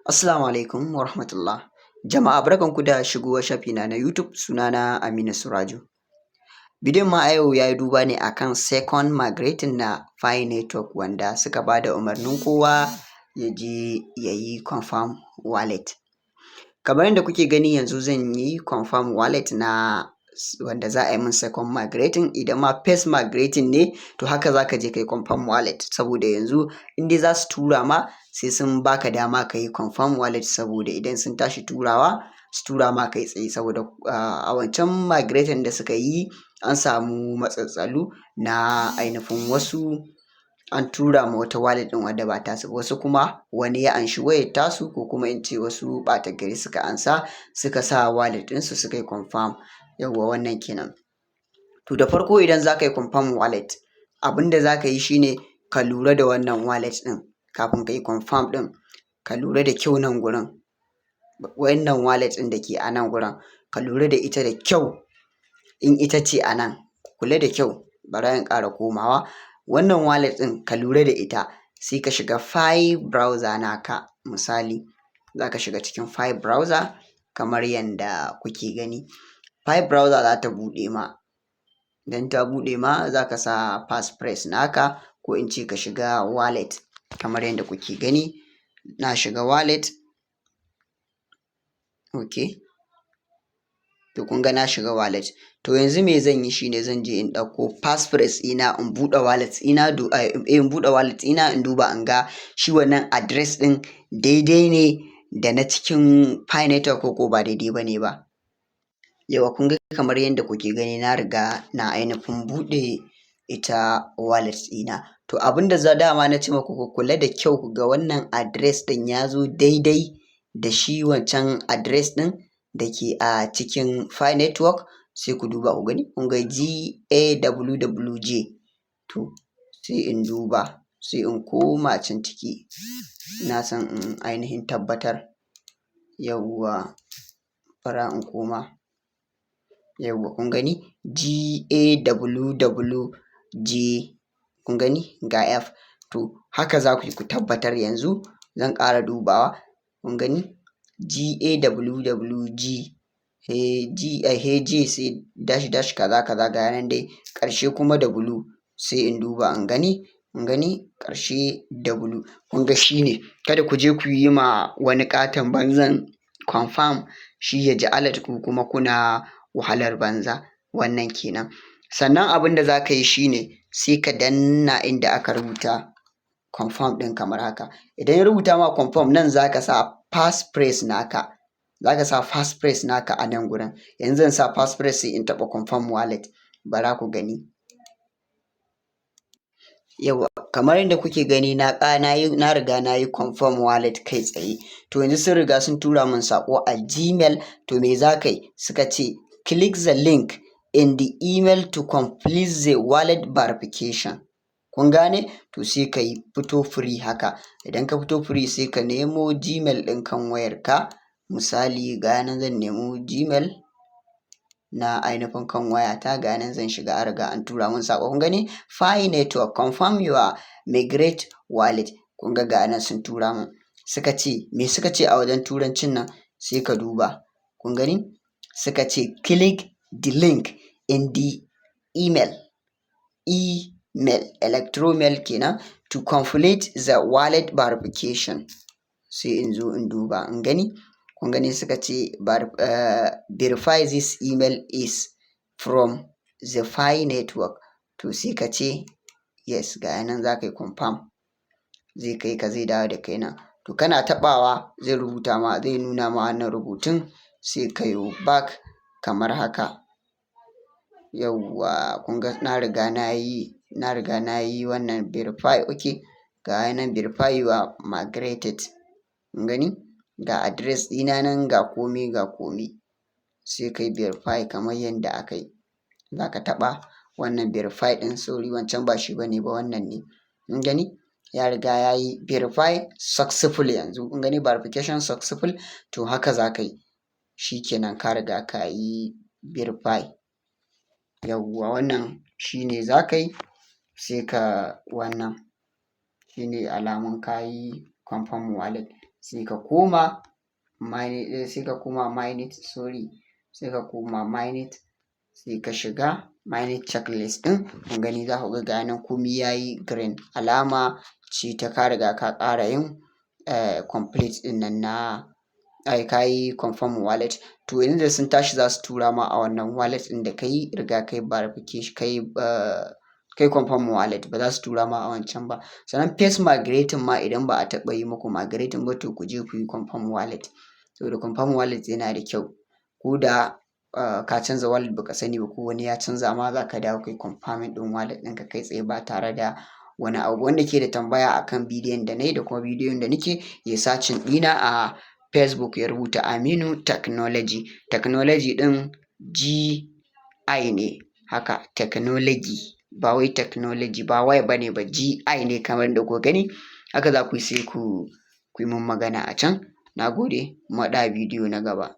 Assalamu alaikum wa rahmatullah. Jama'a barkanku da shigowa shafina na YouTube, sunana Aminu Suraju. Bidiyon mu a yau ya yi duba ne akan second migrating na Pi network wanda suka ba da umarnin kowa ya je ya yi confirm wallet. Kamar yadda kuke gani yanzu zan yi confirm wallet na wanda za a yi min second migrating, idan ma first migrating ne to haka za ka je ka yi confirm wallet, saboda yanzu in dai za su tura ma sai sun baka dama ka yi confirm wallet, saboda idan sun tashi turawa su tura ma kai tsaye, saboda a wancan migrating da suka yi an samu matsaltsalu na ainihin wasu an tura ma wata wallet ɗin wadda ba tasu ba, wasu kuma wani ya anshi wayar tasu, ko kuma in ce wasu ɓata gari suka ansa suka sa wallet ɗinsu suka yi confirm. Yawwa wannan kenan. To da farko idan za ka yi confirm wallet, abin da za ka yi shine ka lura da wannan wallet ɗin kafin ka yi confirm ɗin. Ka lura da kyau nan gurin, wannan wallet ɗin da ke a nan gurin ka lura da ita da kyau. In ita ce a nan, kula da kyau, bari in ƙara komawa. Wannan wallet ɗin ka lura da ita, sai ka shiga Pi browser naka. Misali za ka shiga cikin Pi browser kamar yadda kuke gani. Pi browser za ta buɗe ma, idan ta buɗe ma za ka sa passphrase naka, ko in ce ka shiga wallet kamar yadda kuke gani. Na shiga wallet, ok, to kun ga na shiga wallet. To yanzu me zan yi shine zan je in ɗauko passphrase ɗina in buɗe wallet ɗina in duba in ga shi wannan address ɗin daidai ne da na cikin Pi network ko ba daidai ba ne ba. Yauwa kun ga kamar yadda kuke gani na riga na ainihin buɗe ita wallet ɗina. To abin da dama na ce maku ku kula da kyau ku ga wannan address ɗin ya zo daidai da shi wancan address ɗin da ke a cikin Pi network. Sai ku duba ku gani, kun ga GAWWJ. To sai in duba, sai in koma can ciki, ina son in ainihin tabbatar. Yauwa bara in koma. Yauwa kun gani GAWWJ, kun gani ga F. To haka za ku yi ku tabbatar. Yanzu zan ƙara dubawa, kun gani GAWWG J sai dash kaza kaza ga nan dai ƙarshe kuma W. Sai in duba in gani, kun gani ƙarshe W. Kun ga shi ne, kada ku je ku yi ma wani ƙaton banzan confirm shi ya ji alert ku kuma kuna wahalar banza. Wannan kenan. Sannan abin da za ka yi shine sai ka danna inda aka rubuta confirm ɗin kamar haka. Idan ya rubuta ma confirm, nan za ka sa passphrase naka, a nan gurin. Yanzu zan sa passphrase sai in taɓa confirm wallet, bara ku gani. Yauwa kamar yadda kuke gani na riga na yi confirm wallet kai tsaye. To yanzu sun riga sun tura min saƙo a Gmail. To me za ka yi? Suka ce click the link in the email to complete the wallet verification. Kun gane? To sai ka yi fito free haka. Idan ka fito free sai ka nemo Gmail ɗin kan wayarka. Misali ga nan zan nemo Gmail na ainihin kan wayata, ga nan zan shiga, an riga an tura min saƙo. Kun gani Pi network confirm your migrate wallet. Kun ga nan sun tura min. Suka ce me suka ce a wajen turancin nan? Sai ka duba, kun gani suka ce click the link in the email electromail kenan to complete the wallet verification. Sai in zo in duba in gani, kun gani suka ce verify this email is from the Pi network. To sai ka ce yes, ga nan za ka yi confirm, zai kai ka, zai dawo da kai nan. To kana taɓawa zai rubuta ma, zai nuna ma wannan rubutun, sai ka yi back kamar haka. Yauwa kun ga na riga na yi wannan verify. Ok, ga nan verify you are migrated. Kun gani ga address ɗina nan, ga komi ga komi. Sai ka yi verify kamar yadda aka yi. Za ka taɓa wannan verify ɗin, sorry wancan ba shi ba ne ba, wannan ne. Kun gani ya riga ya yi verify successful. Yanzu kun gani verification successful. To haka za ka yi, shi kenan ka riga ka yi verify. Yauwa wannan shi ne za ka yi, sai ka wannan shi ne alamun ka yi confirm wallet. sai ka koma Minit, sai ka koma Minit, sai ka shiga Minit checklist ɗin. Kun gani za ku ga ga nan komai yayi green, alama ce ta ka riga ka ƙara yin complete ɗin nan na ka yi confirm wallet. To yanzu da sun tashi za su tura ma a wannan wallet ɗin da ka yi riga kai verification kai confirm wallet, ba za su tura ma a wancan ba. Sannan face migrating ma idan ba a taɓa yi muku migrating ba to ku je ku yi confirm wallet. Saboda confirm wallet yana da kyau, ko da ka canza wallet baka sani ba ko wani ya canza ma za ka dawo kai confirming ɗin wallet ɗinka kai tsaye ba tare da wani abu. Wanda ke da tambaya akan bidiyon da na yi da kuma bidiyon da nake, ya sacin ɗina a Facebook ya rubuta Aminu Technology. Technology ɗin GI ne haka, technology ba wai technology ba wai bane ba, GI ne kamar da ku gani. Haka za ku yi sai ku yi mun magana a can. Na gode, mu haɗu a bidiyo na gaba.